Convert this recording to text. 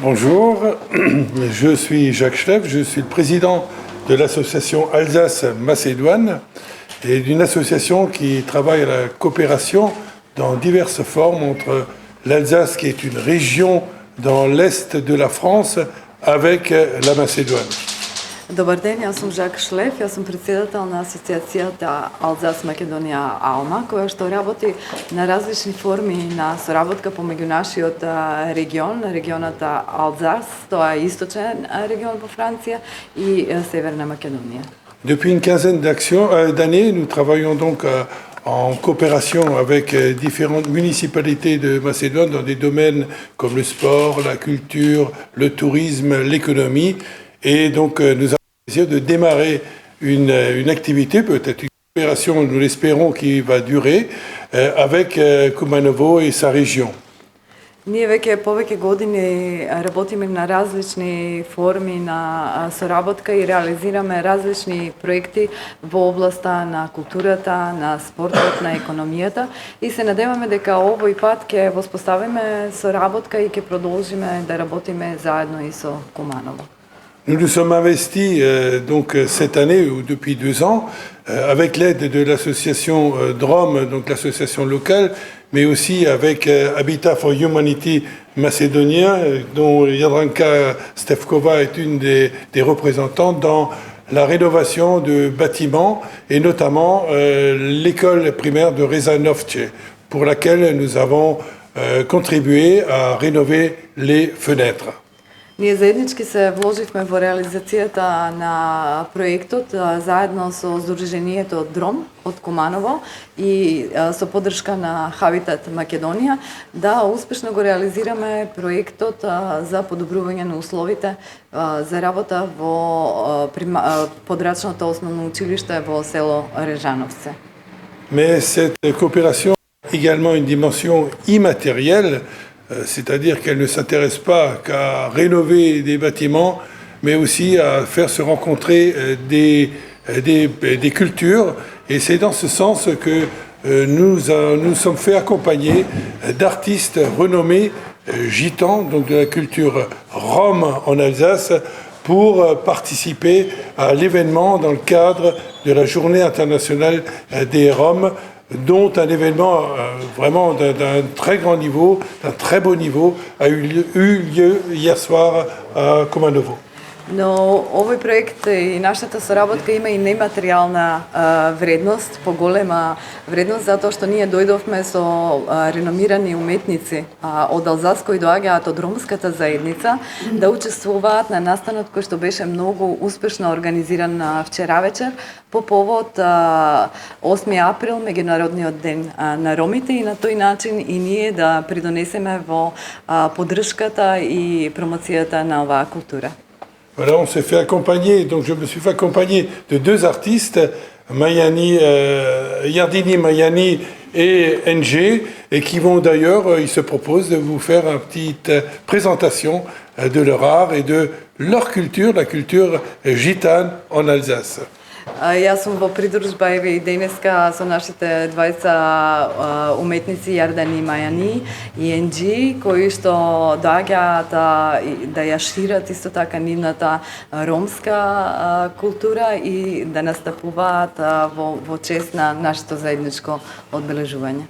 Bonjour, je suis Jacques Schleff, je suis le président de l'association Alsace-Macédoine et d'une association qui travaille à la coopération dans diverses formes entre l'Alsace, qui est une région dans l'est de la France, avec la Macédoine. Добар ден, јас сум Жак Шлеф, јас сум председател на асоциацијата Алзас Македонија Алма, која што работи на различни форми на соработка помеѓу нашиот регион, регионата Алзас, тоа е источен регион во Франција и Северна Македонија. Depuis une quinzaine d'années, nous travaillons donc en coopération avec différentes municipalités de Macédoine dans des domaines comme le sport, la culture, le tourisme, l'économie. Et donc nous avons le plaisir de démarrer une activité, peut-être une coopération, nous l'espérons, qui va durer avec Kumanovo et sa région. Ние веќе повеќе години работиме на различни форми на соработка и реализираме различни проекти во областа на културата, на спортот, на економијата и се надеваме дека овој пат ќе воспоставиме соработка и ќе продолжиме да работиме заедно и со Куманово. Nous nous sommes investis donc cette année ou depuis 2 ans avec l'aide de l'association DROM, donc l'association locale, mais aussi avec Habitat for Humanity macédonien, dont Jadranka Stefkova est une des représentantes dans la rénovation de bâtiments et notamment l'école primaire de Rezanovce, pour laquelle nous avons contribué à rénover les fenêtres. Ние заеднички се вложивме во реализацијата на проектот заедно со Сдруженијето Дром од Куманово и со поддршка на Habitat Македонија да успешно го реализираме проектот за подобрување на условите за работа во подрачното основно училиште во село Режановце. Mais cette coopération a également une dimension immatérielle. C'est-à-dire qu'elle ne s'intéresse pas qu'à rénover des bâtiments, mais aussi à faire se rencontrer des cultures. Et c'est dans ce sens que nous sommes fait accompagner d'artistes renommés gitans, donc de la culture rome en Alsace, pour participer à l'événement dans le cadre de la Journée internationale des Roms, dont un événement vraiment d'un très grand niveau, d'un très beau niveau, a eu lieu hier soir à Kumanovo. Но овој проект и нашата соработка има и нематеријална вредност, поголема вредност, затоа што ние дојдовме со реномирани уметници од Алзас кои доаѓаат од ромската заедница да учествуваат на настанот кој што беше многу успешно организиран вчера вечер по повод 8 април, меѓународниот ден на ромите и на тој начин и ние да придонесеме во поддршката и промоцијата на оваа култура. Voilà, on s'est fait accompagner, donc je me suis fait accompagner de 2 artistes, Yardini Mayani et NG, et qui vont d'ailleurs, ils se proposent de vous faire une petite présentation de leur art et de leur culture, la culture gitane en Alsace. Јас сум во придружба еве и денеска со нашите двајца уметници Јардани Мајани и Енџи кои што доаѓаат да ја шират исто така нивната ромска култура и да настапуваат во чест на нашето заедничко одбележување.